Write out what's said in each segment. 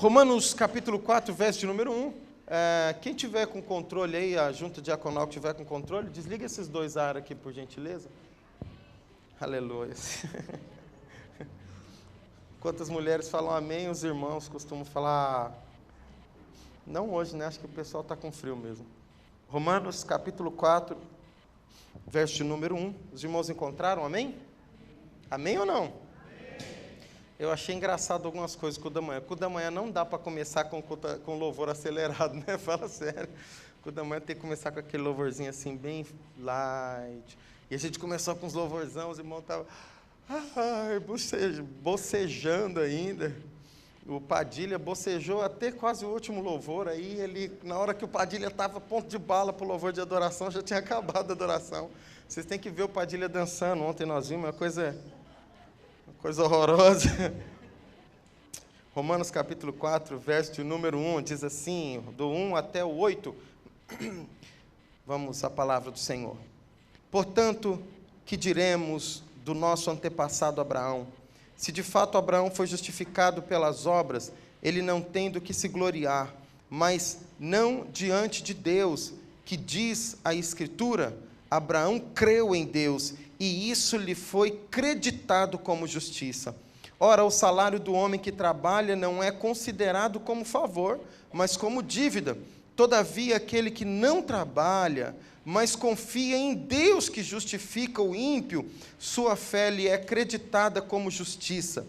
Romanos capítulo 4, verso de número 1. Quem tiver com controle aí, a junta diaconal que tiver com controle, desliga esses dois ar aqui, por gentileza. Aleluia. Quantas mulheres falam amém, os irmãos costumam falar... Não hoje, né? Acho que o pessoal está com frio mesmo. Romanos capítulo 4, verso de número 1. Os irmãos encontraram, amém? Amém ou não? Eu achei engraçado algumas coisas com o da manhã. Com o da manhã não dá para começar com louvor acelerado, né? Fala sério. Com o da manhã tem que começar com aquele louvorzinho assim, bem light. E a gente começou com os louvorzão, os irmãos estavam bocejando ainda. O Padilha bocejou até quase o último louvor. Aí ele, na hora que o Padilha estava ponto de bala para o louvor de adoração, já tinha acabado a adoração. Vocês têm que ver o Padilha dançando. Ontem nós vimos uma coisa horrorosa. Romanos capítulo 4, verso de número 1, diz assim, do 1 até o 8. Vamos à palavra do Senhor. Portanto, que diremos do nosso antepassado Abraão? Se de fato Abraão foi justificado pelas obras, ele não tem do que se gloriar, mas não diante de Deus, que diz a Escritura, Abraão creu em Deus, e isso lhe foi creditado como justiça. Ora, o salário do homem que trabalha não é considerado como favor, mas como dívida. Todavia, aquele que não trabalha, mas confia em Deus que justifica o ímpio, sua fé lhe é creditada como justiça.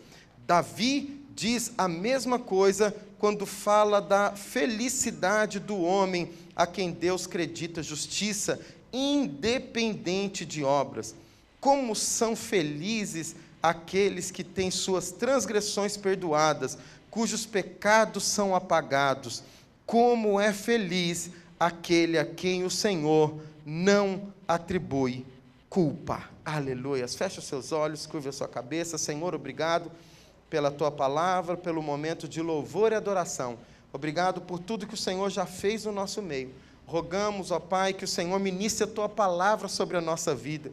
Davi diz a mesma coisa quando fala da felicidade do homem a quem Deus credita justiça, independente de obras. Como são felizes aqueles que têm suas transgressões perdoadas, cujos pecados são apagados. Como é feliz aquele a quem o Senhor não atribui culpa. Aleluia. Feche os seus olhos, curva a sua cabeça. Senhor, obrigado pela tua palavra, pelo momento de louvor e adoração. Obrigado por tudo que o Senhor já fez no nosso meio. Rogamos, ó Pai, que o Senhor ministre a tua palavra sobre a nossa vida.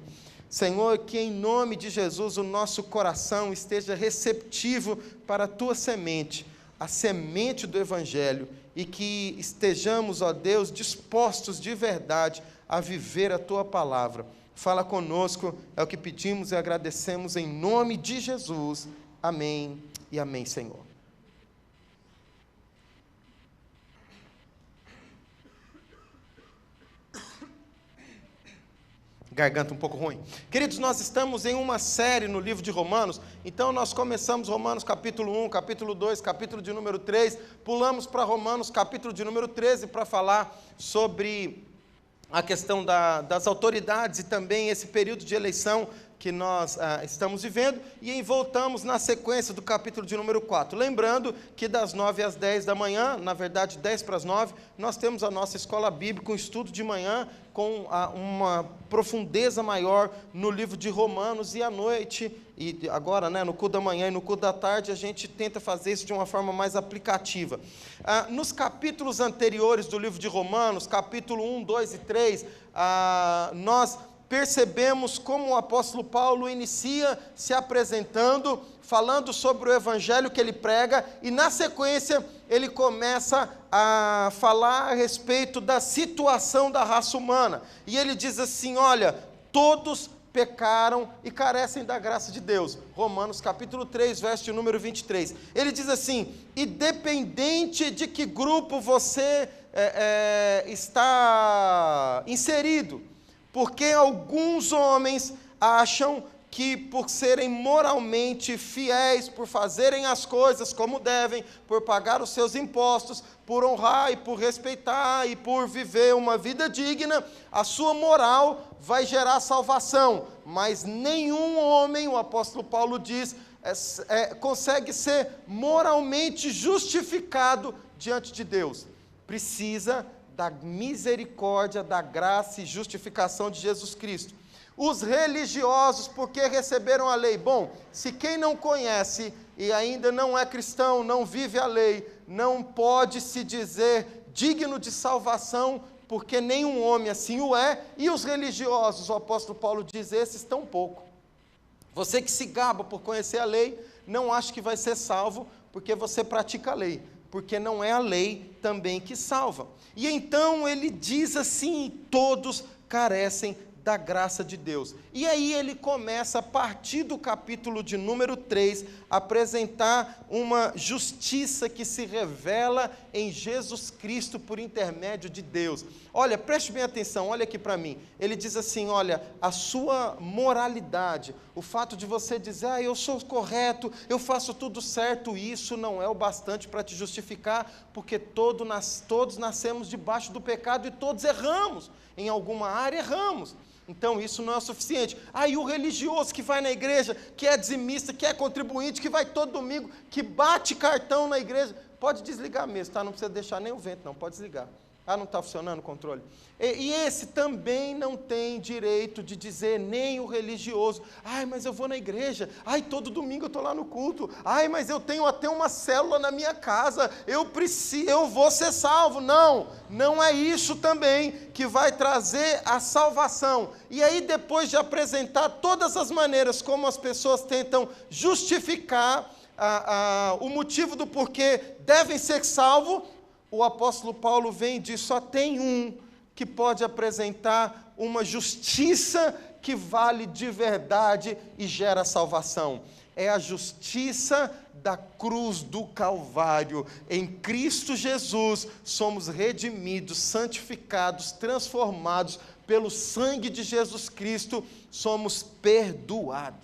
Senhor, que em nome de Jesus o nosso coração esteja receptivo para a tua semente, a semente do Evangelho, e que estejamos, ó Deus, dispostos de verdade a viver a tua palavra. Fala conosco, é o que pedimos e agradecemos em nome de Jesus. Amém e amém, Senhor. Garganta um pouco ruim. Queridos, nós estamos em uma série no livro de Romanos, então nós começamos Romanos capítulo 1, capítulo 2, capítulo de número 3, pulamos para Romanos capítulo de número 13 para falar sobre a questão das autoridades e também esse período de eleição que nós estamos vivendo, e voltamos na sequência do capítulo de número 4. Lembrando que das 9 às 10 da manhã, na verdade 10 para as 9, nós temos a nossa escola bíblica, um estudo de manhã, com uma profundeza maior no livro de Romanos, e à noite, e agora no culto da manhã e no culto da tarde, a gente tenta fazer isso de uma forma mais aplicativa. Nos capítulos anteriores do livro de Romanos, capítulo 1, 2 e 3, nós percebemos como o apóstolo Paulo inicia se apresentando, falando sobre o evangelho que ele prega, e na sequência ele começa a falar a respeito da situação da raça humana, e ele diz assim, olha, todos pecaram e carecem da graça de Deus. Romanos capítulo 3, verso de número 23, ele diz assim, independente de que grupo você está inserido, porque alguns homens acham que por serem moralmente fiéis, por fazerem as coisas como devem, por pagar os seus impostos, por honrar e por respeitar e por viver uma vida digna, a sua moral vai gerar salvação. Mas nenhum homem, o apóstolo Paulo diz, consegue ser moralmente justificado diante de Deus. Precisa da misericórdia, da graça e justificação de Jesus Cristo. Os religiosos, porque receberam a lei? Bom, se quem não conhece e ainda não é cristão, não vive a lei, não pode se dizer digno de salvação, porque nenhum homem assim o é, e os religiosos, o apóstolo Paulo diz, esses tão pouco. Você que se gaba por conhecer a lei, não acha que vai ser salvo, porque você pratica a lei. porque não é a lei também que salva. E então ele diz assim: todos carecem da graça de Deus. E aí ele começa, a partir do capítulo de número 3, a apresentar uma justiça que se revela em Jesus Cristo por intermédio de Deus. Olha, preste bem atenção, olha aqui para mim. Ele diz assim: olha, a sua moralidade, o fato de você dizer, eu sou correto, eu faço tudo certo, isso não é o bastante para te justificar, porque todos nascemos debaixo do pecado e todos erramos. Em alguma área erramos. Então isso não é o suficiente. E o religioso que vai na igreja, que é dizimista, que é contribuinte, que vai todo domingo, que bate cartão na igreja, pode desligar mesmo, tá? Não precisa deixar nem o vento, não, pode desligar. Não está funcionando o controle? E esse também não tem direito de dizer, nem o religioso, mas eu vou na igreja, todo domingo eu estou lá no culto, mas eu tenho até uma célula na minha casa, eu vou ser salvo. Não é isso também que vai trazer a salvação. E aí, depois de apresentar todas as maneiras como as pessoas tentam justificar o motivo do porquê devem ser salvos, o apóstolo Paulo vem e diz: só tem um que pode apresentar uma justiça que vale de verdade e gera salvação. É a justiça da cruz do Calvário. Em Cristo Jesus somos redimidos, santificados, transformados pelo sangue de Jesus Cristo, somos perdoados.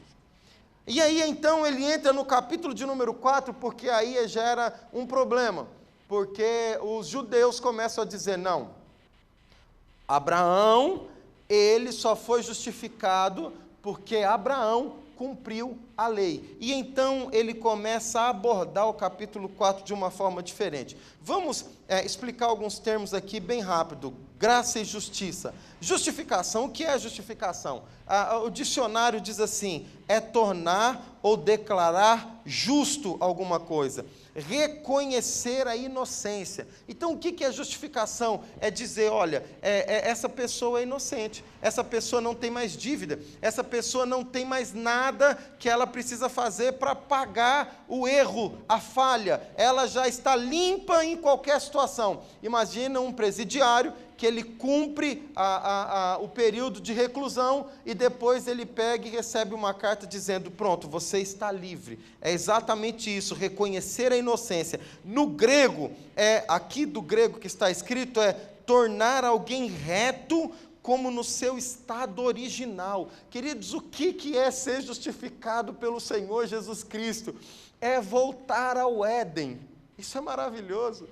E aí então ele entra no capítulo de número 4, porque aí gera um problema. Porque os judeus começam a dizer: não, Abraão, ele só foi justificado porque Abraão cumpriu a lei. E então ele começa a abordar o capítulo 4 de uma forma diferente. Vamos explicar alguns termos aqui bem rápido. Graça e justiça. Justificação, o que é justificação? O dicionário diz assim: é tornar ou declarar justo alguma coisa. Reconhecer a inocência. Então, o que é justificação? É dizer, olha, essa pessoa é inocente, essa pessoa não tem mais dívida, essa pessoa não tem mais nada que ela precisa fazer para pagar o erro, a falha, ela já está limpa em qualquer situação. Imagina um presidiário que ele cumpre o período de reclusão e depois ele pega e recebe uma carta dizendo: pronto, você está livre. É exatamente isso, reconhecer a inocência. No grego, aqui do grego que está escrito, é tornar alguém reto como no seu estado original. Queridos, o que é ser justificado pelo Senhor Jesus Cristo? É voltar ao Éden. Isso é maravilhoso.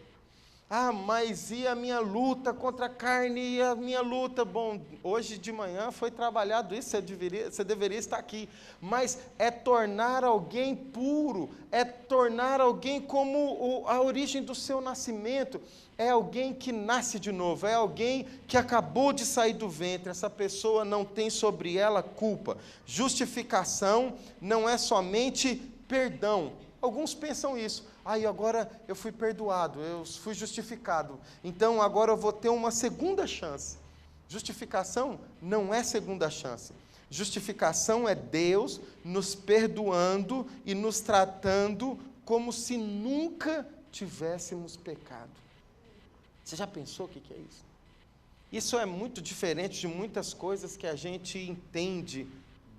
Mas e a minha luta contra a carne e a minha luta? Bom, hoje de manhã foi trabalhado isso, você deveria estar aqui. Mas é tornar alguém puro, é tornar alguém como a origem do seu nascimento. É alguém que nasce de novo, é alguém que acabou de sair do ventre. Essa pessoa não tem sobre ela culpa. Justificação não é somente perdão. Alguns pensam isso. Agora eu fui perdoado, eu fui justificado, então agora eu vou ter uma segunda chance. Justificação não é segunda chance. Justificação é Deus nos perdoando e nos tratando como se nunca tivéssemos pecado. Você já pensou o que é isso? Isso é muito diferente de muitas coisas que a gente entende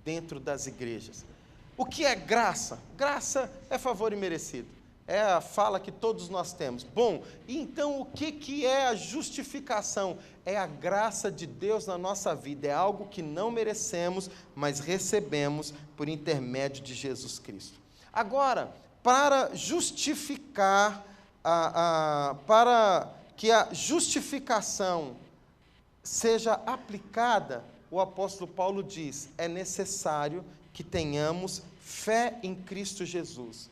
dentro das igrejas. O que é graça? Graça é favor imerecido. É a fala que todos nós temos. Bom, então o que é a justificação? É a graça de Deus na nossa vida. É algo que não merecemos, mas recebemos por intermédio de Jesus Cristo. Agora, para justificar, para que a justificação seja aplicada, o apóstolo Paulo diz: é necessário que tenhamos fé em Cristo Jesus.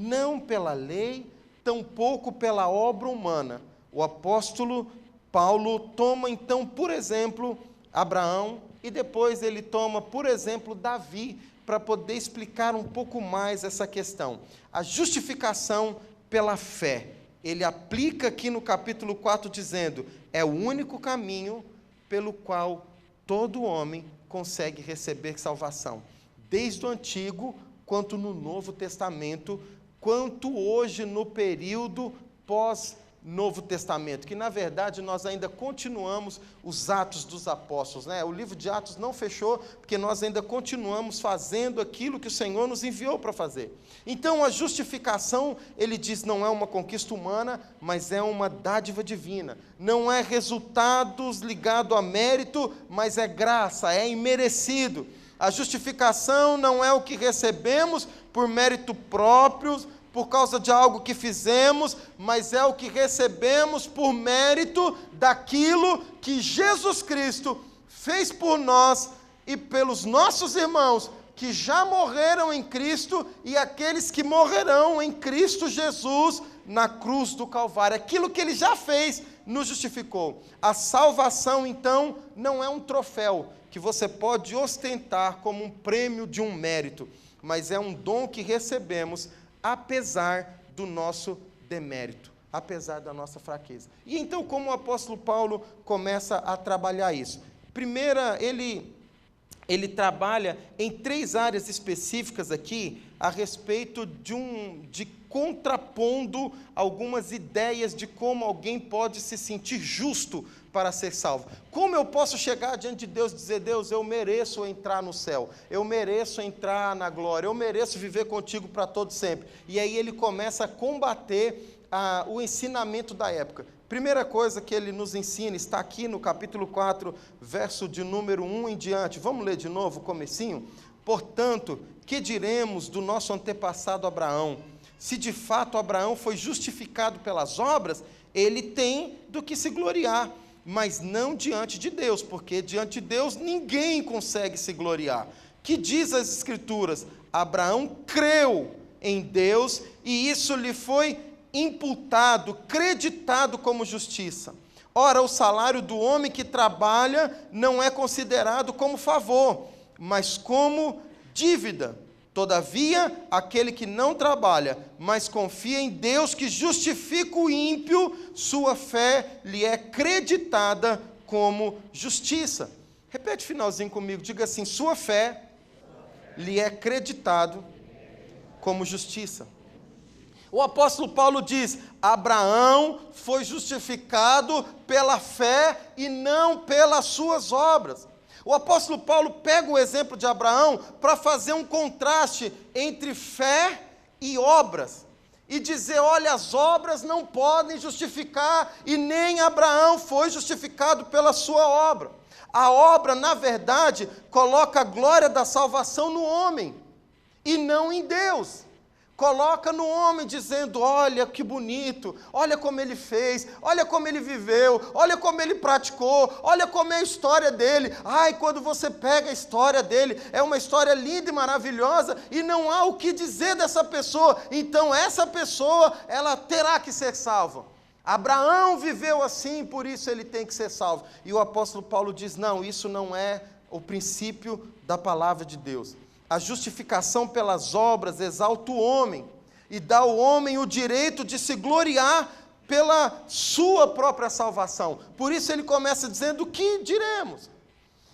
Não pela lei, tampouco pela obra humana. O apóstolo Paulo toma então, por exemplo, Abraão, e depois ele toma, por exemplo, Davi, para poder explicar um pouco mais essa questão. A justificação pela fé. Ele aplica aqui no capítulo 4 dizendo: é o único caminho pelo qual todo homem consegue receber salvação. Desde o Antigo, quanto no Novo Testamento, quanto hoje no período pós-Novo Testamento, que na verdade nós ainda continuamos os Atos dos Apóstolos, né? O livro de Atos não fechou, porque nós ainda continuamos fazendo aquilo que o Senhor nos enviou para fazer. Então a justificação, ele diz, não é uma conquista humana, mas é uma dádiva divina. Não é resultados ligado a mérito, mas é graça, é imerecido. A justificação não é o que recebemos por mérito próprio, por causa de algo que fizemos, mas é o que recebemos por mérito daquilo que Jesus Cristo fez por nós e pelos nossos irmãos que já morreram em Cristo e aqueles que morrerão em Cristo Jesus na cruz do Calvário. Aquilo que ele já fez nos justificou. A salvação, então, não é um troféu que você pode ostentar como um prêmio de um mérito, mas é um dom que recebemos apesar do nosso demérito, apesar da nossa fraqueza. E então, como o apóstolo Paulo começa a trabalhar isso? Primeira, ele trabalha em 3 áreas específicas aqui, a respeito de contrapondo algumas ideias de como alguém pode se sentir justo para ser salvo. Como eu posso chegar diante de Deus e dizer, Deus, eu mereço entrar no céu, eu mereço entrar na glória, eu mereço viver contigo para todo sempre. E aí ele começa a combater o ensinamento da época. Primeira coisa que ele nos ensina, está aqui no capítulo 4, verso de número 1 em diante. Vamos ler de novo o comecinho? Portanto, que diremos do nosso antepassado Abraão? Se de fato Abraão foi justificado pelas obras, ele tem do que se gloriar, mas não diante de Deus, porque diante de Deus ninguém consegue se gloriar. Que diz as Escrituras? Abraão creu em Deus e isso lhe foi imputado, creditado como justiça. Ora, o salário do homem que trabalha não é considerado como favor, mas como dívida. Todavia, aquele que não trabalha, mas confia em Deus que justifica o ímpio, sua fé lhe é creditada como justiça. Repete o finalzinho comigo, diga assim, sua fé lhe é creditado como justiça. O apóstolo Paulo diz, Abraão foi justificado pela fé e não pelas suas obras. O apóstolo Paulo pega o exemplo de Abraão para fazer um contraste entre fé e obras. E dizer, olha, as obras não podem justificar, e nem Abraão foi justificado pela sua obra. A obra, na verdade, coloca a glória da salvação no homem, e não em Deus. Coloca no homem dizendo, olha que bonito, olha como ele fez, olha como ele viveu, olha como ele praticou, olha como é a história dele. Ai, quando você pega a história dele, é uma história linda e maravilhosa, e não há o que dizer dessa pessoa, então essa pessoa, ela terá que ser salva. Abraão viveu assim, por isso ele tem que ser salvo. E o apóstolo Paulo diz, não, isso não é o princípio da palavra de Deus. A justificação pelas obras exalta o homem e dá ao homem o direito de se gloriar pela sua própria salvação. Por isso ele começa dizendo, o que diremos?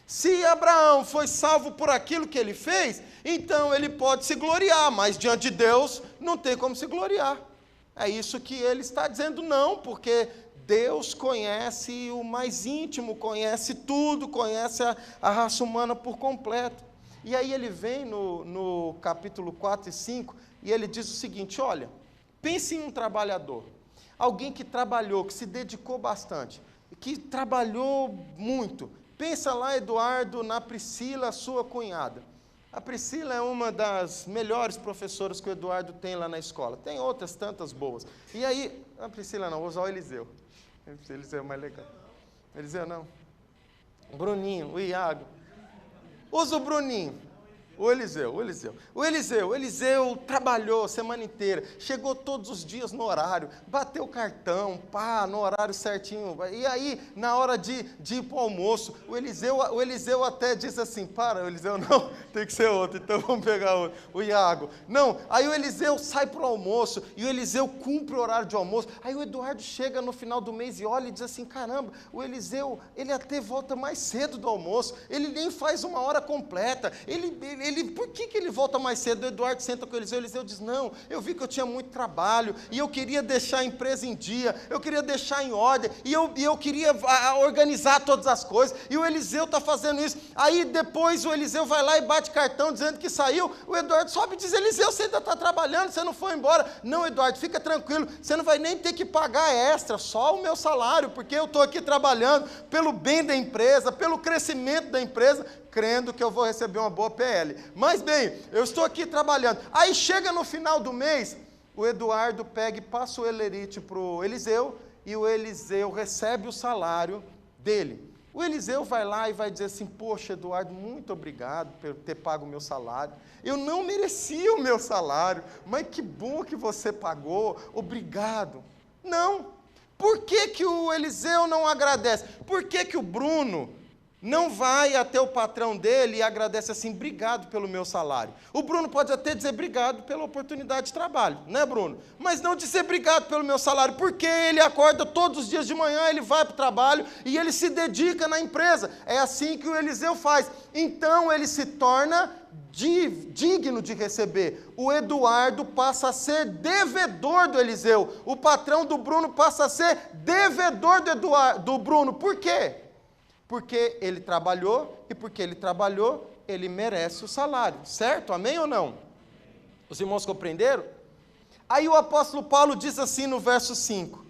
Se Abraão foi salvo por aquilo que ele fez, então ele pode se gloriar, mas diante de Deus não tem como se gloriar. É isso que ele está dizendo, não, porque Deus conhece o mais íntimo, conhece tudo, conhece a raça humana por completo. E aí ele vem no capítulo 4 e 5, e ele diz o seguinte, olha, pense em um trabalhador, alguém que trabalhou, que se dedicou bastante, que trabalhou muito. Pensa lá, Eduardo, na Priscila, sua cunhada. A Priscila é uma das melhores professoras que o Eduardo tem lá na escola. Tem outras tantas boas. E aí, a Priscila não, vou usar o Eliseu. O Eliseu é mais legal. Eliseu não. Bruninho, o Iago. Usa o Bruninho, o Eliseu trabalhou a semana inteira, chegou todos os dias no horário, bateu o cartão, no horário certinho, e aí, na hora de ir para o almoço, o Eliseu até diz assim, o Eliseu não, tem que ser outro, então vamos pegar outro, o Iago, não, aí o Eliseu sai para o almoço, e o Eliseu cumpre o horário de almoço, aí o Eduardo chega no final do mês e olha e diz assim, caramba, o Eliseu, ele até volta mais cedo do almoço, ele nem faz uma hora completa, ele por que ele volta mais cedo? O Eduardo senta com o Eliseu diz, não, eu vi que eu tinha muito trabalho, e eu queria deixar a empresa em dia, eu queria deixar em ordem, e eu queria organizar todas as coisas, e o Eliseu está fazendo isso. Aí depois o Eliseu vai lá e bate cartão dizendo que saiu, o Eduardo sobe e diz, Eliseu, você ainda está trabalhando, você não foi embora. Não, Eduardo, fica tranquilo, você não vai nem ter que pagar extra, só o meu salário, porque eu estou aqui trabalhando pelo bem da empresa, pelo crescimento da empresa, crendo que eu vou receber uma boa PL. Mas bem, eu estou aqui trabalhando. Aí chega no final do mês, o Eduardo pega e passa o elerite para o Eliseu, e o Eliseu recebe o salário dele. O Eliseu vai lá e vai dizer assim, poxa, Eduardo, muito obrigado por ter pago o meu salário. Eu não merecia o meu salário, mas que bom que você pagou, obrigado. Não. Por que que o Eliseu não agradece? Por que que o Bruno não vai até o patrão dele e agradece assim, obrigado pelo meu salário? O Bruno pode até dizer obrigado pela oportunidade de trabalho, né, Bruno? Mas não dizer obrigado pelo meu salário, porque ele acorda todos os dias de manhã, ele vai para o trabalho e ele se dedica na empresa. É assim que o Eliseu faz. Então ele se torna digno de receber. O Eduardo passa a ser devedor do Eliseu. O patrão do Bruno passa a ser devedor do Bruno. Por quê? Porque ele trabalhou, e porque ele trabalhou, ele merece o salário, certo? Amém ou não? Os irmãos compreenderam? Aí o apóstolo Paulo diz assim no verso 5,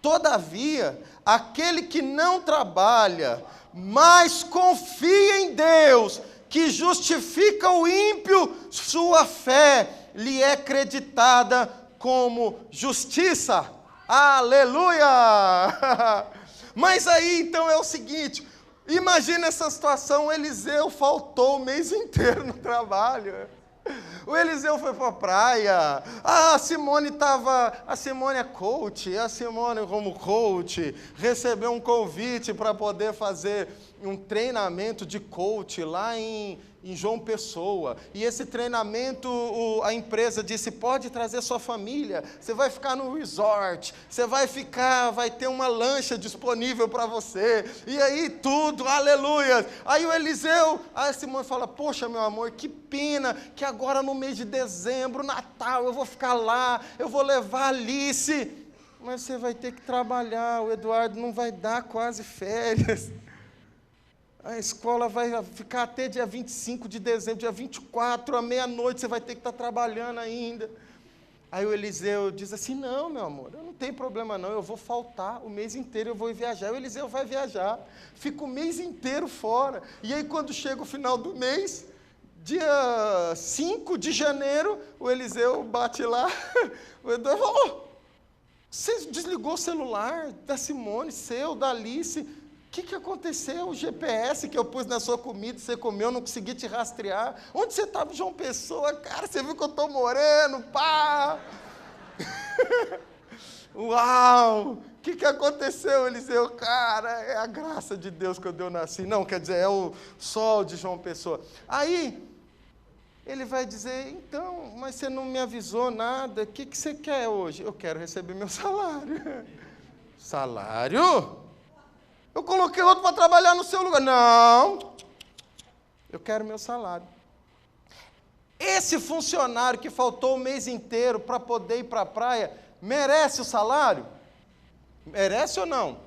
todavia, aquele que não trabalha, mas confia em Deus, que justifica o ímpio, sua fé lhe é creditada como justiça. Aleluia! Mas aí, então, é o seguinte, imagina essa situação, o Eliseu faltou o mês inteiro no trabalho. O Eliseu foi para a praia, a Simone é coach, a Simone como coach, recebeu um convite para poder fazer um treinamento de coach lá em João Pessoa, e esse treinamento, a empresa disse, pode trazer sua família, você vai ficar no resort, vai ter uma lancha disponível para você, e aí tudo, aleluia. Aí o Eliseu, a Simone fala, poxa meu amor, que pena, que agora no mês de dezembro, Natal, eu vou ficar lá, eu vou levar a Alice, mas você vai ter que trabalhar, o Eduardo não vai dar quase férias. A escola vai ficar até dia 25 de dezembro, dia 24, à meia-noite, você vai ter que estar trabalhando ainda. Aí o Eliseu diz assim, não, meu amor, não tem problema não, eu vou faltar o mês inteiro, eu vou viajar. O Eliseu vai viajar, fica o mês inteiro fora. E aí quando chega o final do mês, dia 5 de janeiro, o Eliseu bate lá, o Eduardo fala, oh, você desligou o celular da Simone, seu, da Alice, o que aconteceu? O GPS que eu pus na sua comida, você comeu, eu não consegui te rastrear. Onde você estava, João Pessoa? Cara, você viu que eu estou moreno, pá! Uau! O que aconteceu, Eliseu? Cara, é a graça de Deus que eu nasci. Não, quer dizer, é o sol de João Pessoa. Aí, ele vai dizer, então, mas você não me avisou nada, o que você quer hoje? Eu quero receber meu salário. Salário? Eu coloquei outro para trabalhar no seu lugar. Não, eu quero meu salário. Esse funcionário que faltou o mês inteiro para poder ir para a praia, merece o salário? Merece ou não?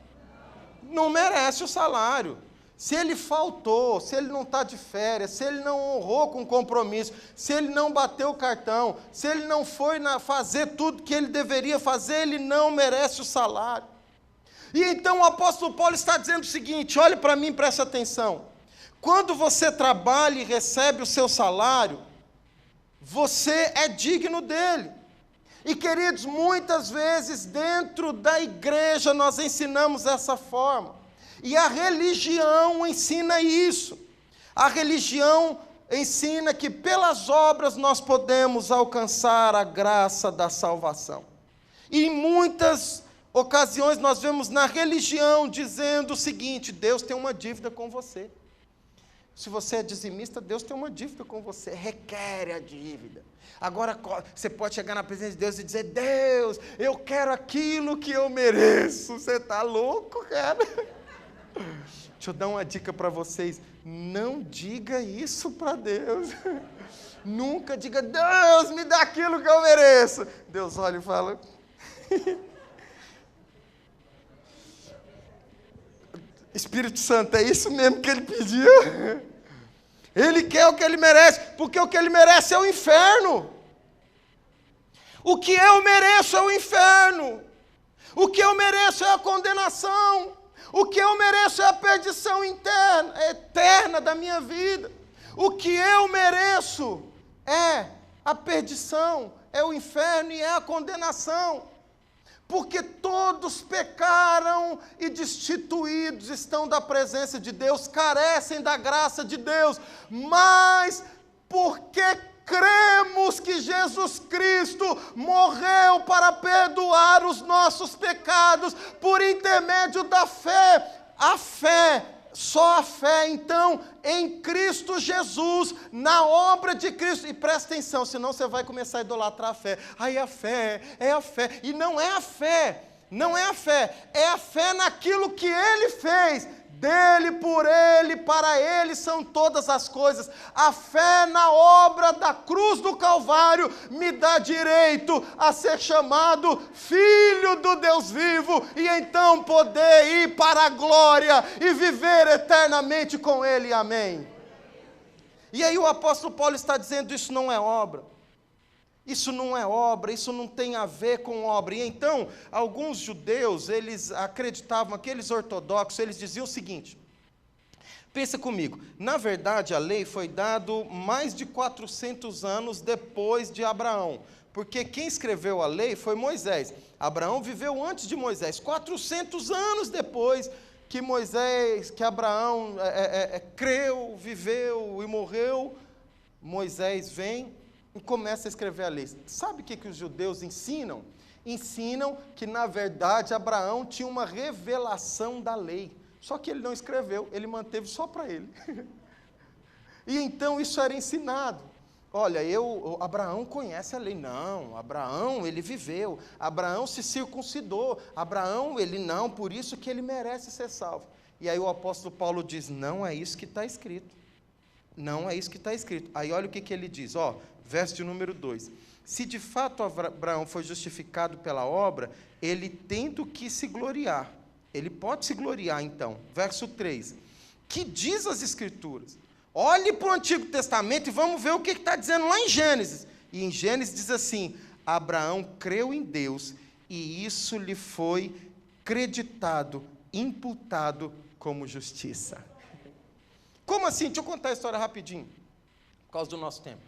Não merece o salário. Se ele faltou, se ele não está de férias, se ele não honrou com compromisso, se ele não bateu o cartão, se ele não foi fazer tudo que ele deveria fazer, ele não merece o salário. E então o apóstolo Paulo está dizendo o seguinte, olhe para mim, preste atenção. Quando você trabalha e recebe o seu salário, você é digno dele. E queridos, muitas vezes dentro da igreja nós ensinamos dessa forma. E a religião ensina isso. A religião ensina que pelas obras nós podemos alcançar a graça da salvação. E em muitas ocasiões nós vemos na religião dizendo o seguinte, Deus tem uma dívida com você. Se você é dizimista, Deus tem uma dívida com você, requer a dívida. Agora você pode chegar na presença de Deus e dizer, Deus, eu quero aquilo que eu mereço. Você está louco, cara? Deixa eu dar uma dica para vocês. Não diga isso para Deus. Nunca diga, Deus, me dá aquilo que eu mereço. Deus olha e fala... Espírito Santo, é isso mesmo que ele pediu? Ele quer o que ele merece, porque o que ele merece é o inferno. O que eu mereço é o inferno. O que eu mereço é a condenação. O que eu mereço é a perdição eterna da minha vida. O que eu mereço é a perdição, é o inferno e é a condenação. Porque todos pecaram e destituídos estão da presença de Deus, carecem da graça de Deus, mas porque cremos que Jesus Cristo morreu para perdoar os nossos pecados por intermédio da fé. A fé, só a fé, então, em Cristo Jesus, na obra de Cristo. E presta atenção, senão você vai começar a idolatrar a fé. Aí a fé, é a fé. E não é a fé, não é a fé. É a fé naquilo que Ele fez. Dele, por Ele, para Ele são todas as coisas. A fé na obra da cruz do Calvário me dá direito a ser chamado filho do Deus vivo e então poder ir para a glória e viver eternamente com Ele. Amém. E aí o apóstolo Paulo está dizendo, isso não é obra. Isso não é obra, isso não tem a ver com obra. E então, alguns judeus, eles acreditavam, aqueles ortodoxos, eles diziam o seguinte, pensa comigo, na verdade a lei foi dada mais de 400 anos depois de Abraão, porque quem escreveu a lei foi Moisés. Abraão viveu antes de Moisés, 400 anos depois que Abraão creu, viveu e morreu, Moisés vem e começa a escrever a lei. Sabe o que os judeus ensinam? Ensinam que, na verdade, Abraão tinha uma revelação da lei. Só que ele não escreveu, ele manteve só para ele. E então isso era ensinado. Olha, Abraão conhece a lei. Não, Abraão, ele viveu. Abraão se circuncidou. Abraão, ele não, por isso que ele merece ser salvo. E aí o apóstolo Paulo diz, não é isso que está escrito. Não é isso que está escrito. Aí olha o que ele diz, verso de número 2. Se de fato Abraão foi justificado pela obra, ele tendo que se gloriar. Ele pode se gloriar então. Verso 3. Que diz as Escrituras? Olhe para o Antigo Testamento e vamos ver o que está dizendo lá em Gênesis. E em Gênesis diz assim, Abraão creu em Deus e isso lhe foi creditado, imputado como justiça. Como assim? Deixa eu contar a história rapidinho, por causa do nosso tempo.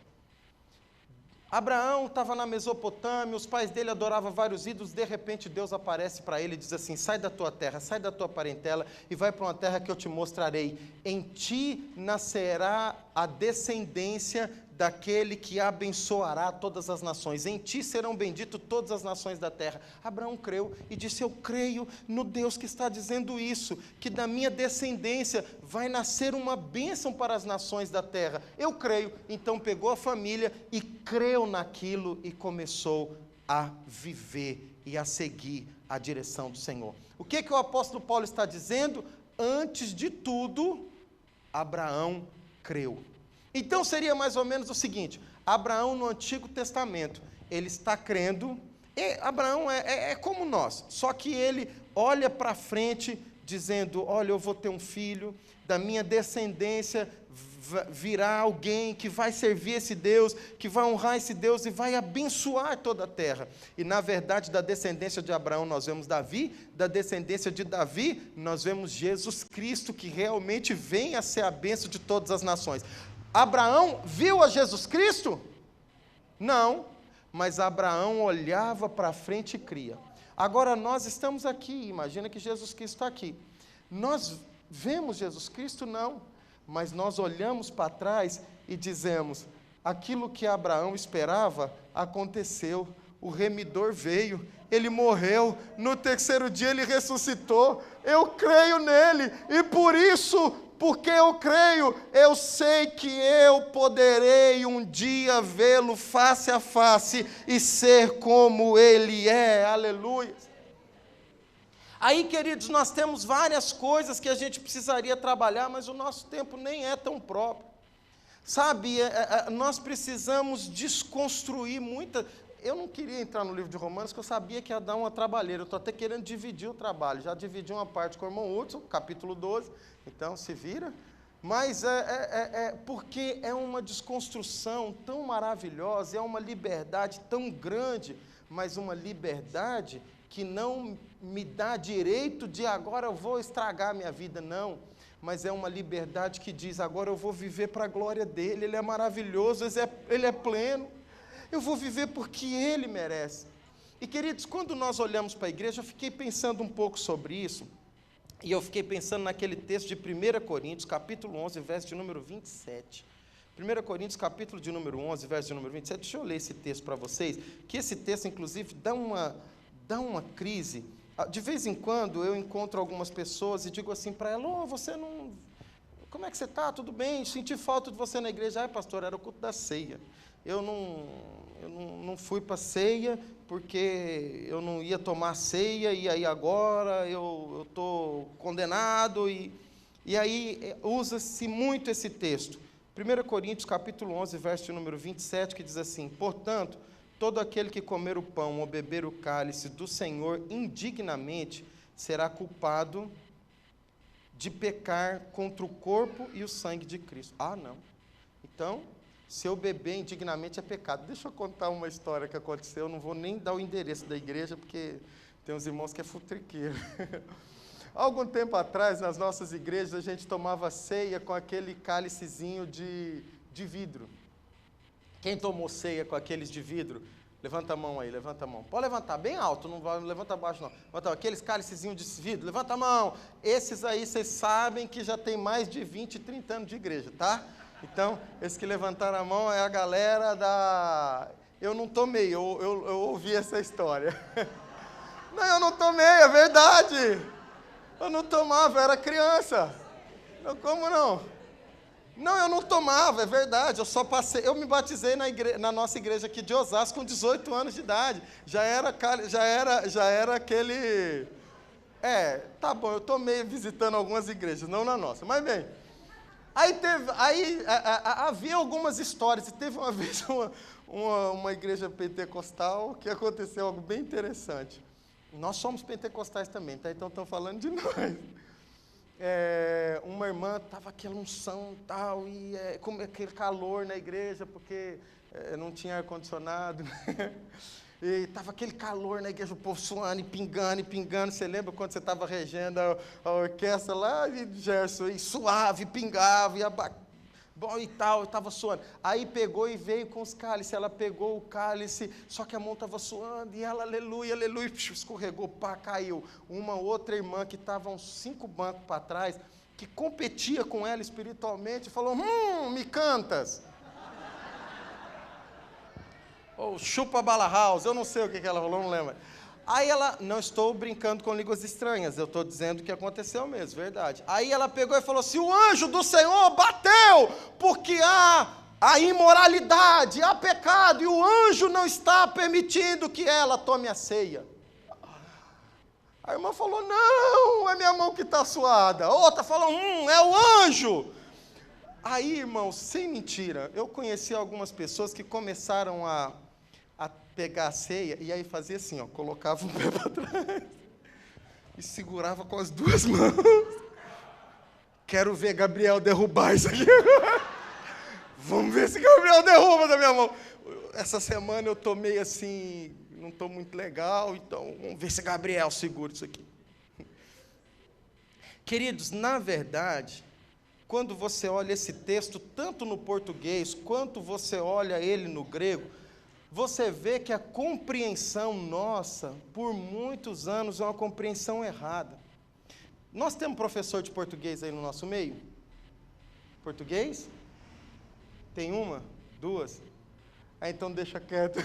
Abraão estava na Mesopotâmia, os pais dele adoravam vários ídolos, de repente Deus aparece para ele e diz assim, sai da tua terra, sai da tua parentela e vai para uma terra que eu te mostrarei. Em ti nascerá a descendência daquele que abençoará todas as nações. Em ti serão benditas todas as nações da terra. Abraão creu e disse, eu creio no Deus que está dizendo isso, que da minha descendência vai nascer uma bênção para as nações da terra. Eu creio. Então pegou a família e creu naquilo e começou a viver e a seguir a direção do Senhor. O que o apóstolo Paulo está dizendo? Antes de tudo, Abraão creu. Então seria mais ou menos o seguinte, Abraão no Antigo Testamento, ele está crendo, e Abraão é como nós, só que ele olha para frente dizendo, olha, eu vou ter um filho, da minha descendência virá alguém que vai servir esse Deus, que vai honrar esse Deus e vai abençoar toda a terra. E na verdade da descendência de Abraão nós vemos Davi, da descendência de Davi nós vemos Jesus Cristo, que realmente vem a ser a bênção de todas as nações. Abraão viu a Jesus Cristo? Não, mas Abraão olhava para frente e cria. Agora nós estamos aqui, imagina que Jesus Cristo está aqui. Nós vemos Jesus Cristo? Não, mas nós olhamos para trás e dizemos, aquilo que Abraão esperava aconteceu, o remidor veio, ele morreu, no terceiro dia ele ressuscitou, eu creio nele, e por isso, porque eu creio, eu sei que eu poderei um dia vê-lo face a face e ser como ele é, aleluia. Aí, queridos, nós temos várias coisas que a gente precisaria trabalhar, mas o nosso tempo nem é tão próprio. Sabe, nós precisamos desconstruir muita... Eu não queria entrar no livro de Romanos, porque eu sabia que ia dar uma trabalheira. Eu estou até querendo dividir o trabalho. Já dividi uma parte com o irmão Hudson, capítulo 12, então se vira. Mas porque é uma desconstrução tão maravilhosa, é uma liberdade tão grande, mas uma liberdade que não me dá direito de agora eu vou estragar a minha vida, não. Mas é uma liberdade que diz, agora eu vou viver para a glória dele, ele é maravilhoso, ele é pleno. Eu vou viver porque ele merece. E, queridos, quando nós olhamos para a igreja, eu fiquei pensando um pouco sobre isso, e eu fiquei pensando naquele texto de 1 Coríntios, capítulo 11, verso de número 27. 1 Coríntios, capítulo de número 11, verso de número 27. Deixa eu ler esse texto para vocês, que esse texto, inclusive, dá uma crise. De vez em quando, eu encontro algumas pessoas e digo assim para elas, você não... Como é que você está? Tudo bem? Senti falta de você na igreja. Ai, pastor, era o culto da ceia. Eu não fui para a ceia porque eu não ia tomar ceia e aí agora eu estou condenado. E aí usa-se muito esse texto. 1 Coríntios, capítulo 11, verso número 27, que diz assim, portanto, todo aquele que comer o pão ou beber o cálice do Senhor indignamente será culpado de pecar contra o corpo e o sangue de Cristo. Ah, não. Então... se eu beber indignamente é pecado. Deixa eu contar uma história que aconteceu, eu não vou nem dar o endereço da igreja, porque tem uns irmãos que é futriqueiro. Há algum tempo atrás, nas nossas igrejas, a gente tomava ceia com aquele cálicezinho de vidro. Quem tomou ceia com aqueles de vidro? Levanta a mão aí, levanta a mão. Pode levantar bem alto, não vai, levanta abaixo não. Levanta, aqueles cálicezinhos de vidro, levanta a mão. Esses aí, vocês sabem que já tem mais de 20, 30 anos de igreja, tá? Então, esses que levantaram a mão é a galera da... Eu não tomei, eu ouvi essa história. Não, eu não tomei, é verdade. Eu não tomava, eu era criança. Não, como não? Não, eu não tomava, é verdade. Eu só passei, eu me batizei na nossa igreja aqui de Osasco com 18 anos de idade. Já era aquele... tá bom, eu tomei visitando algumas igrejas, não na nossa, mas bem... Havia algumas histórias, e teve uma vez uma igreja pentecostal que aconteceu algo bem interessante. Nós somos pentecostais também, tá? Então estão falando de nós. Uma irmã, estava aquela unção e tal, e com aquele calor na igreja, porque não tinha ar-condicionado, né? E estava aquele calor na igreja, o povo suando e pingando. Você lembra quando você estava regendo a orquestra lá de Gerson, e suave, pingava, bom e tal, estava suando. Aí pegou e veio com os cálices, ela pegou o cálice, só que a mão estava suando, e ela, aleluia, aleluia, escorregou, caiu. Uma outra irmã que estava uns 5 bancos para trás, que competia com ela espiritualmente, falou, me cantas. Ou chupa bala house, eu não sei o que ela falou, não lembro. Aí ela, não estou brincando com línguas estranhas, eu estou dizendo que aconteceu mesmo, verdade. Aí ela pegou e falou assim, o anjo do Senhor bateu, porque há a imoralidade, há pecado, e o anjo não está permitindo que ela tome a ceia. A irmã falou, não, é minha mão que está suada. A outra falou, é o anjo. Aí, irmãos, sem mentira, eu conheci algumas pessoas que começaram a pegar a ceia, e aí fazia assim, ó, colocava um pé para trás, e segurava com as 2 mãos. Quero ver Gabriel derrubar isso aqui. Vamos ver se Gabriel derruba da minha mão. Essa semana eu tomei assim, não estou muito legal, então vamos ver se Gabriel segura isso aqui. Queridos, na verdade, quando você olha esse texto, tanto no português, quanto você olha ele no grego, você vê que a compreensão nossa, por muitos anos, é uma compreensão errada. Nós temos professor de português aí no nosso meio? Português? Tem 1, 2? Então deixa quieto.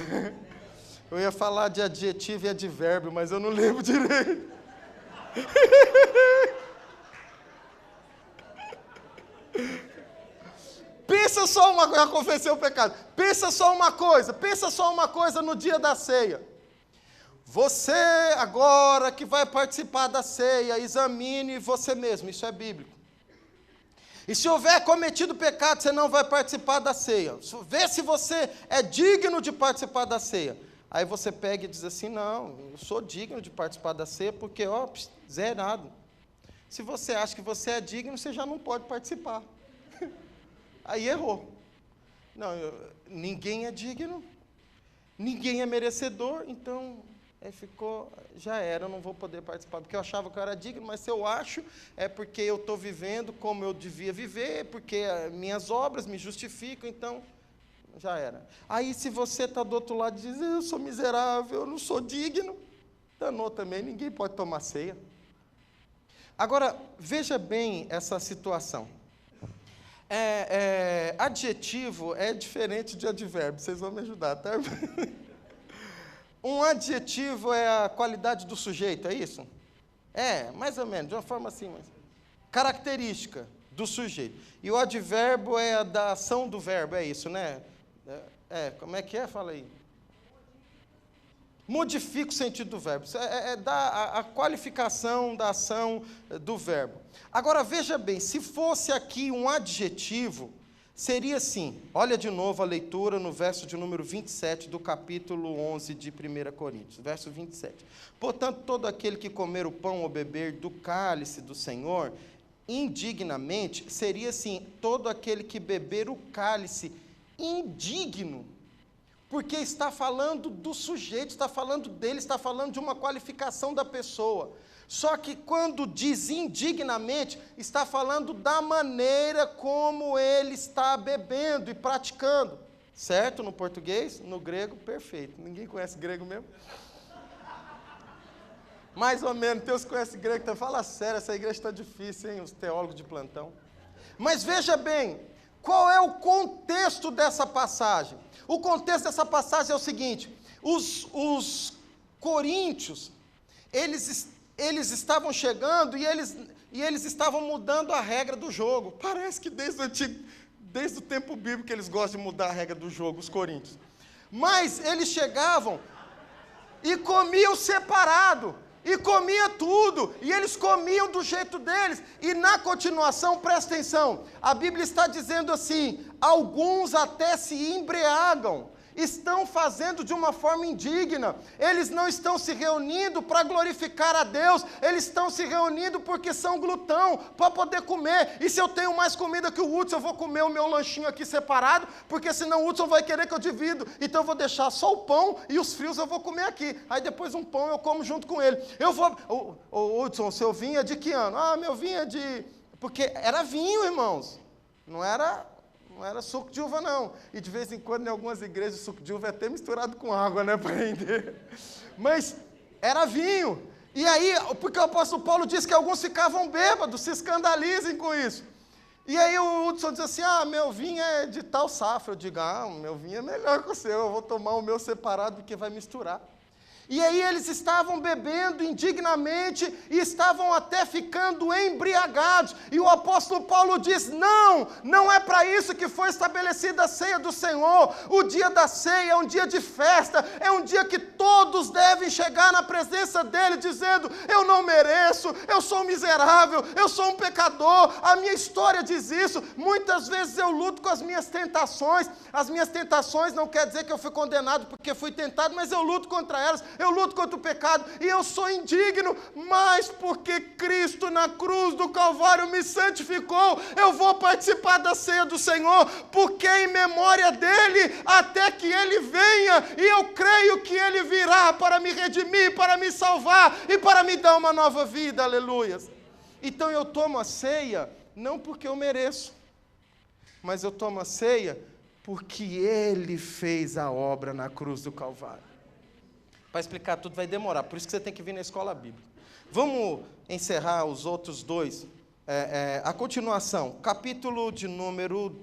Eu ia falar de adjetivo e advérbio, mas eu não lembro direito. Pensa só uma coisa, já confessei o pecado. Pensa só uma coisa no dia da ceia. Você agora que vai participar da ceia, examine você mesmo, isso é bíblico. E se houver cometido pecado, você não vai participar da ceia. Vê se você é digno de participar da ceia. Aí você pega e diz assim, não, eu sou digno de participar da ceia, porque, ó, zerado. Se você acha que você é digno, você já não pode participar. Aí errou. Não, ninguém é digno, ninguém é merecedor, então já era, eu não vou poder participar, porque eu achava que eu era digno, mas se eu acho, é porque eu estou vivendo como eu devia viver, porque minhas obras me justificam, então já era. Aí se você está do outro lado e diz, eu sou miserável, eu não sou digno, danou também, ninguém pode tomar ceia. Agora, veja bem essa situação. Adjetivo é diferente de advérbio, vocês vão me ajudar, tá? Um adjetivo é a qualidade do sujeito, é isso? Mais ou menos, de uma forma assim, mas característica do sujeito. E o advérbio é a da ação do verbo, é isso, né? Como é que é? Fala aí. Modifica o sentido do verbo. Dá a qualificação da ação do verbo. Agora, veja bem, se fosse aqui um adjetivo, seria assim, olha de novo a leitura no verso de número 27 do capítulo 11 de 1 Coríntios, verso 27. Portanto, todo aquele que comer o pão ou beber do cálice do Senhor, indignamente, seria assim, todo aquele que beber o cálice indigno, porque está falando do sujeito, está falando dele, está falando de uma qualificação da pessoa. Só que quando diz indignamente, está falando da maneira como ele está bebendo e praticando. Certo? No português, no grego, perfeito. Ninguém conhece grego mesmo? Mais ou menos, tem os que conhecem grego, então fala sério, essa igreja está difícil, hein? Os teólogos de plantão. Mas veja bem, qual é o contexto dessa passagem? O contexto dessa passagem é o seguinte, os coríntios, eles estavam chegando e eles estavam mudando a regra do jogo. Parece que desde o tempo bíblico eles gostam de mudar a regra do jogo, os coríntios. Mas eles chegavam e comiam separado, e comia tudo, e eles comiam do jeito deles. E na continuação, presta atenção, a Bíblia está dizendo assim, alguns até se embriagam, estão fazendo de uma forma indigna, eles não estão se reunindo para glorificar a Deus, eles estão se reunindo porque são glutão, para poder comer, e se eu tenho mais comida que o Hudson, eu vou comer o meu lanchinho aqui separado, porque senão o Hudson vai querer que eu divido, então eu vou deixar só o pão, e os frios eu vou comer aqui, aí depois um pão eu como junto com ele, o Hudson, o seu vinho é de que ano? Meu vinho é de, porque era vinho, irmãos, não era suco de uva, não. E de vez em quando, em algumas igrejas, o suco de uva é até misturado com água, né, para render. Mas era vinho. E aí, porque o apóstolo Paulo diz que alguns ficavam bêbados, se escandalizem com isso. E aí o Hudson diz assim, meu vinho é de tal safra. Eu digo, meu vinho é melhor que o seu, eu vou tomar o meu separado, porque vai misturar. E aí eles estavam bebendo indignamente e estavam até ficando embriagados. E o apóstolo Paulo diz, não é para isso que foi estabelecida a ceia do Senhor. O dia da ceia é um dia de festa, é um dia que todos devem chegar na presença dele dizendo, eu não mereço, eu sou um miserável, eu sou um pecador, a minha história diz isso. Muitas vezes eu luto com as minhas tentações não quer dizer que eu fui condenado porque fui tentado, mas eu luto contra elas, eu luto contra o pecado, e eu sou indigno, mas porque Cristo na cruz do Calvário me santificou, eu vou participar da ceia do Senhor, porque em memória dele, até que ele venha, e eu creio que ele virá para me redimir, para me salvar, e para me dar uma nova vida, aleluias. Então eu tomo a ceia, não porque eu mereço, mas eu tomo a ceia, porque ele fez a obra na cruz do Calvário. Para explicar tudo vai demorar, por isso que você tem que vir na escola bíblica. Vamos encerrar os outros dois. A continuação, capítulo de número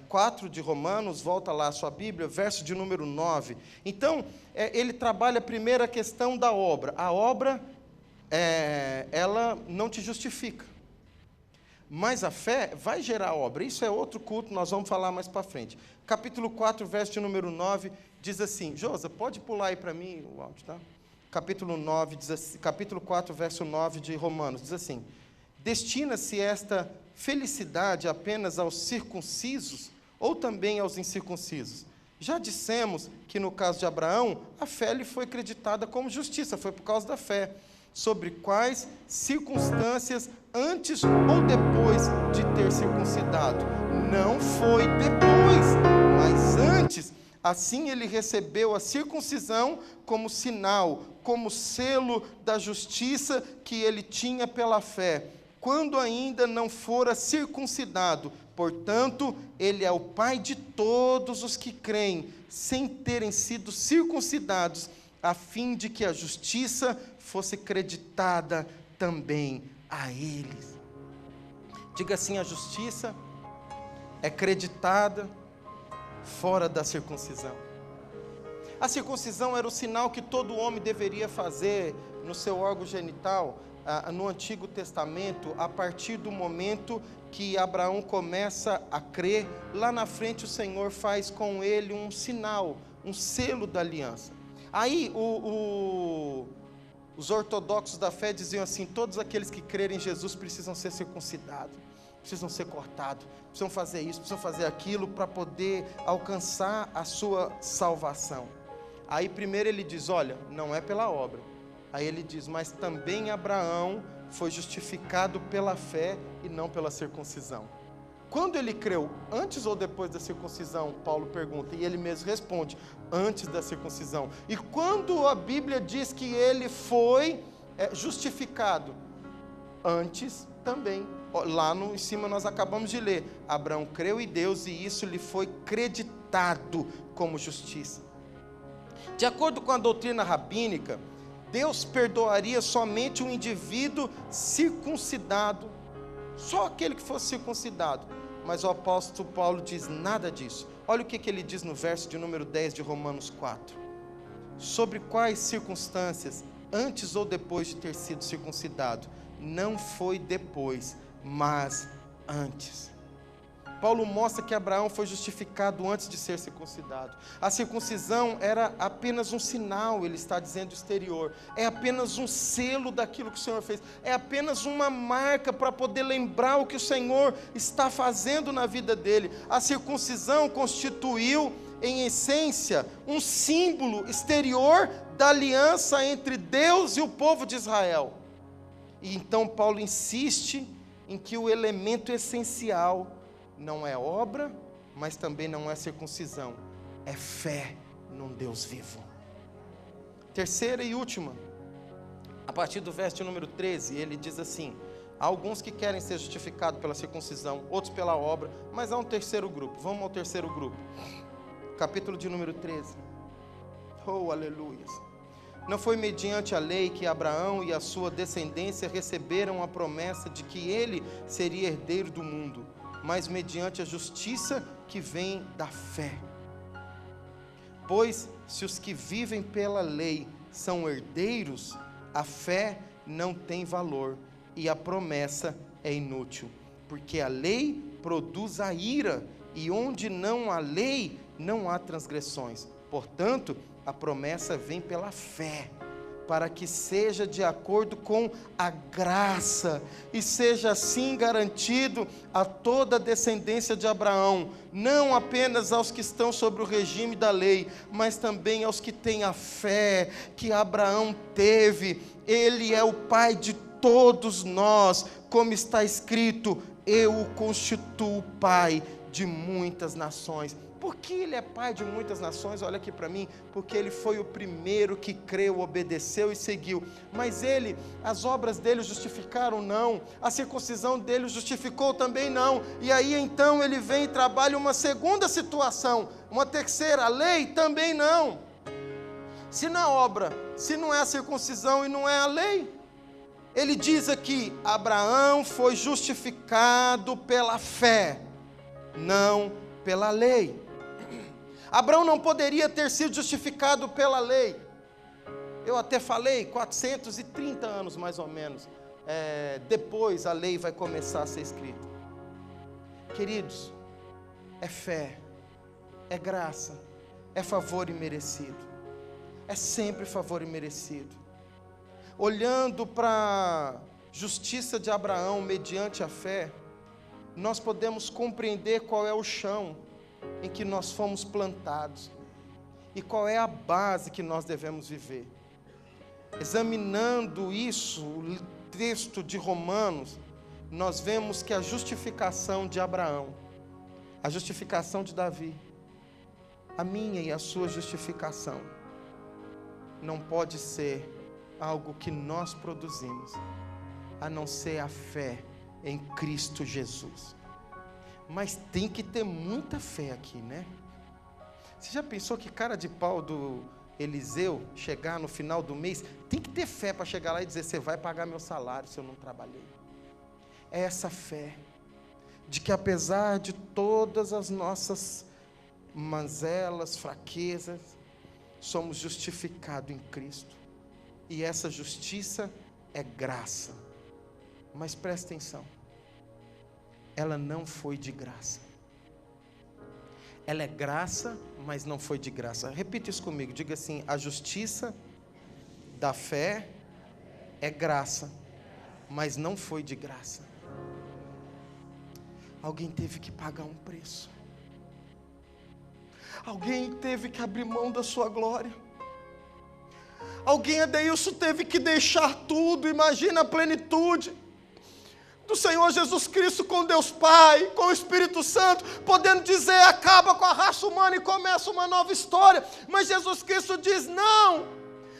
4 de Romanos, volta lá a sua Bíblia, verso de número 9. Então, ele trabalha primeiro a questão da obra. A obra, ela não te justifica. Mas a fé vai gerar obra. Isso é outro culto, nós vamos falar mais para frente. Capítulo 4, verso de número 9, diz assim, Josa, pode pular aí para mim o áudio, tá? capítulo 4, verso 9 de Romanos, diz assim: destina-se esta felicidade apenas aos circuncisos ou também aos incircuncisos? Já dissemos que no caso de Abraão, a fé lhe foi creditada como justiça, foi por causa da fé. Sobre quais circunstâncias antes ou depois de ter circuncidado? Não foi depois, mas antes. Assim ele recebeu a circuncisão como sinal, como selo da justiça que ele tinha pela fé, quando ainda não fora circuncidado. Portanto, ele é o pai de todos os que creem, sem terem sido circuncidados, a fim de que a justiça fosse creditada também a eles. Diga assim: a justiça é creditada fora da circuncisão. A circuncisão era o sinal que todo homem deveria fazer no seu órgão genital, no Antigo Testamento, a partir do momento que Abraão começa a crer. Lá na frente o Senhor faz com ele um sinal, um selo da aliança. Aí os ortodoxos da fé diziam assim: todos aqueles que crerem em Jesus precisam ser circuncidados, precisam ser cortados, precisam fazer isso, precisam fazer aquilo para poder alcançar a sua salvação. Aí primeiro ele diz: olha, não é pela obra. Aí ele diz: mas também Abraão foi justificado pela fé e não pela circuncisão. Quando ele creu, antes ou depois da circuncisão? Paulo pergunta, e ele mesmo responde: antes da circuncisão. E quando a Bíblia diz que ele foi justificado? Antes também. Lá em cima nós acabamos de ler: Abraão creu em Deus e isso lhe foi creditado como justiça. De acordo com a doutrina rabínica, Deus perdoaria somente um indivíduo circuncidado, só aquele que fosse circuncidado. Mas o apóstolo Paulo diz nada disso. Olha o que ele diz no verso de número 10 de Romanos 4. Sobre quais circunstâncias, antes ou depois de ter sido circuncidado? Não foi depois, mas antes. Paulo mostra que Abraão foi justificado antes de ser circuncidado. A circuncisão era apenas um sinal, ele está dizendo, exterior. É apenas um selo daquilo que o Senhor fez. É apenas uma marca para poder lembrar o que o Senhor está fazendo na vida dele. A circuncisão constituiu, em essência, um símbolo exterior da aliança entre Deus e o povo de Israel. E então Paulo insiste em que o elemento essencial não é obra, mas também não é circuncisão, é fé num Deus vivo. Terceira e última, a partir do verso número 13, ele diz assim: há alguns que querem ser justificados pela circuncisão, outros pela obra, mas há um terceiro grupo. Vamos ao terceiro grupo, capítulo de número 13. Oh, aleluia! Não foi mediante a lei que Abraão e a sua descendência receberam a promessa de que ele seria herdeiro do mundo, mas mediante a justiça que vem da fé. Pois se os que vivem pela lei são herdeiros, a fé não tem valor e a promessa é inútil, porque a lei produz a ira, e onde não há lei, não há transgressões. Portanto, a promessa vem pela fé, para que seja de acordo com a graça, e seja assim garantido a toda a descendência de Abraão, não apenas aos que estão sobre o regime da lei, mas também aos que têm a fé que Abraão teve. Ele é o pai de todos nós, como está escrito: eu o constituo pai de muitas nações. Por que ele é pai de muitas nações? Olha aqui para mim: porque ele foi o primeiro que creu, obedeceu e seguiu. Mas ele, as obras dele justificaram? Não. A circuncisão dele justificou? Também não. E aí então ele vem e trabalha uma segunda situação, uma terceira: a lei? Também não. Se não é obra, se não é a circuncisão e não é a lei, ele diz aqui: Abraão foi justificado pela fé, não pela lei. Abraão não poderia ter sido justificado pela lei. Eu até falei, 430 anos mais ou menos, depois a lei vai começar a ser escrita. Queridos, é fé, é graça, é favor imerecido. É sempre favor imerecido. olhando para a justiça de Abraão mediante a fé, nós podemos compreender qual é o chão em que nós fomos plantados e qual é a base que nós devemos viver. Examinando isso, o texto de Romanos, nós vemos que a justificação de Abraão, a justificação de Davi, a minha e a sua justificação, não pode ser algo que nós produzimos, a não ser a fé em Cristo Jesus. Mas tem que ter muita fé aqui, né? Você já pensou que cara de pau do Eliseu chegar no final do mês? Tem que ter fé para chegar lá e dizer: você vai pagar meu salário se eu não trabalhei. É essa fé de que apesar de todas as nossas mazelas, fraquezas, somos justificados em Cristo. E essa justiça é graça. Mas presta atenção, ela não foi de graça. Ela é graça, mas não foi de graça. Repita isso comigo, diga assim: a justiça da fé é graça, mas não foi de graça. Alguém teve que pagar um preço. Alguém teve que abrir mão da sua glória. Alguém, Adeilson, teve que deixar tudo. Imagina a plenitude do Senhor Jesus Cristo com Deus Pai, com o Espírito Santo, podendo dizer: acaba com a raça humana e começa uma nova história. Mas Jesus Cristo diz: não,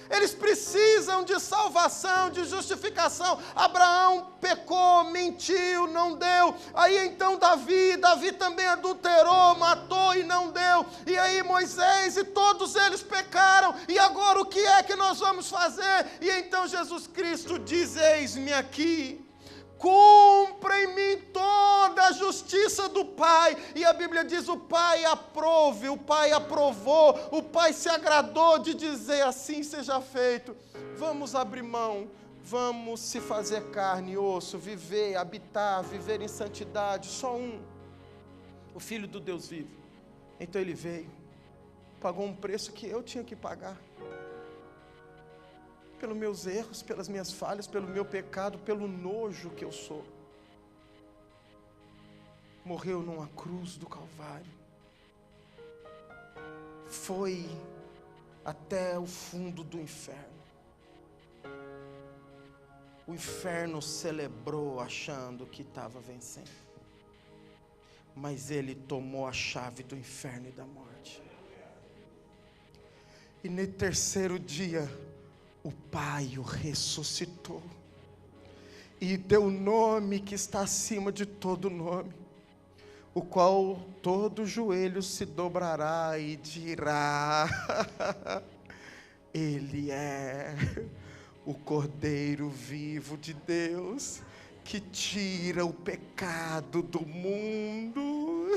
eles precisam de salvação, de justificação. Abraão pecou, mentiu, não deu. Aí então Davi também adulterou, matou e não deu. E aí Moisés e todos eles pecaram. E agora o que é que nós vamos fazer? E então Jesus Cristo diz: eis-me aqui. Cumpra em mim toda a justiça do Pai. E a Bíblia diz: o Pai aprove, o Pai aprovou, o Pai se agradou de dizer: assim seja feito. Vamos abrir mão, vamos se fazer carne e osso, viver, habitar, viver em santidade. Só um, o Filho do Deus vivo. Então ele veio, pagou um preço que eu tinha que pagar, pelos meus erros, pelas minhas falhas, pelo meu pecado, pelo nojo que eu sou. Morreu numa cruz do Calvário. Foi até o fundo do inferno. O inferno celebrou achando que estava vencendo. Mas ele tomou a chave do inferno e da morte. E no terceiro dia, o Pai o ressuscitou e deu o nome que está acima de todo nome, o qual todo joelho se dobrará e dirá: Ele é o Cordeiro vivo de Deus, que tira o pecado do mundo.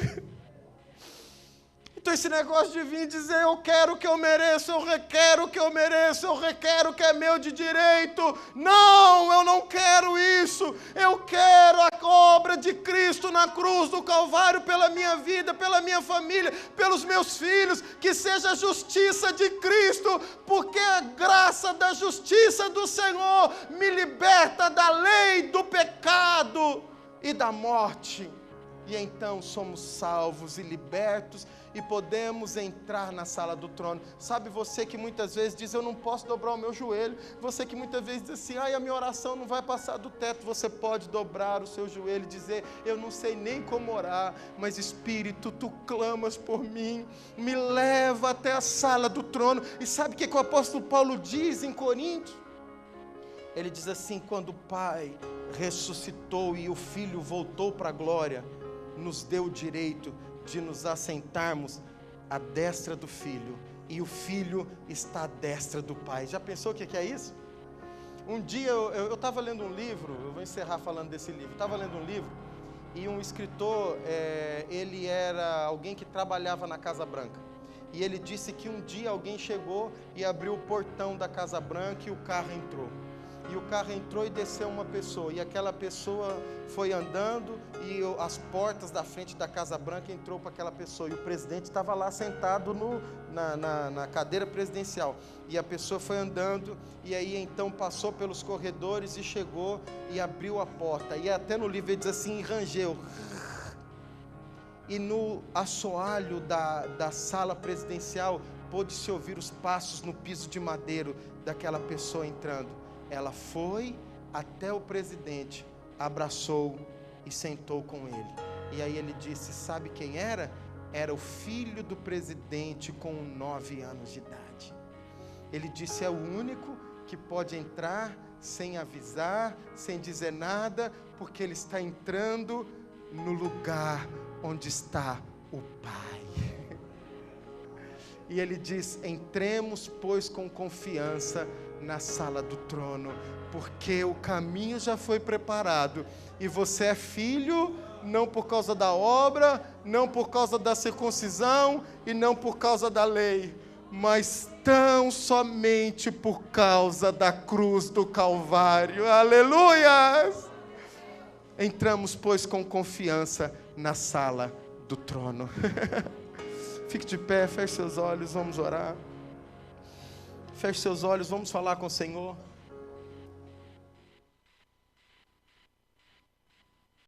Então esse negócio de vir dizer: eu quero o que eu mereço, eu requero o que eu mereço, eu requero o que é meu de direito. Não, eu não quero isso. Eu quero a obra de Cristo na cruz do Calvário pela minha vida, pela minha família, pelos meus filhos. Que seja a justiça de Cristo, porque a graça da justiça do Senhor me liberta da lei do pecado e da morte. E então somos salvos e libertos e podemos entrar na sala do trono. Sabe, você que muitas vezes diz: eu não posso dobrar o meu joelho. Você que muitas vezes diz assim: ai, a minha oração não vai passar do teto. Você pode dobrar o seu joelho e dizer: eu não sei nem como orar, mas Espírito, tu clamas por mim, me leva até a sala do trono. E sabe o que o apóstolo Paulo diz em Coríntios? Ele diz assim: quando o Pai ressuscitou e o Filho voltou para a glória, nos deu o direito de nos assentarmos à destra do Filho, e o Filho está à destra do Pai. Já pensou o que é isso? Um dia eu estava lendo um livro, eu vou encerrar falando desse livro. Estava lendo um livro e um escritor, ele era alguém que trabalhava na Casa Branca, e ele disse que um dia alguém chegou e abriu o portão da Casa Branca e o carro entrou. E e o carro entrou e desceu uma pessoa, e aquela pessoa foi andando, e as portas da frente da Casa Branca entrou para aquela pessoa, e o presidente estava lá sentado na cadeira presidencial, e a pessoa foi andando, e aí então passou pelos corredores e chegou e abriu a porta, e até no livro ele diz assim, rangeu, e no assoalho da sala presidencial, pôde-se ouvir os passos no piso de madeiro daquela pessoa entrando. Ela foi até o presidente, abraçou e sentou com ele. E aí ele disse, sabe quem era? Era o filho do presidente com 9 anos de idade. Ele disse, é o único que pode entrar sem avisar, sem dizer nada, porque ele está entrando no lugar onde está o Pai. E ele diz, entremos, pois, com confiança na sala do trono, porque o caminho já foi preparado, e você é filho, não por causa da obra, não por causa da circuncisão, e não por causa da lei, mas tão somente por causa da cruz do Calvário. Aleluia! Entramos, pois, com confiança na sala do trono. Fique de pé, feche seus olhos, vamos orar. Feche seus olhos, vamos falar com o Senhor.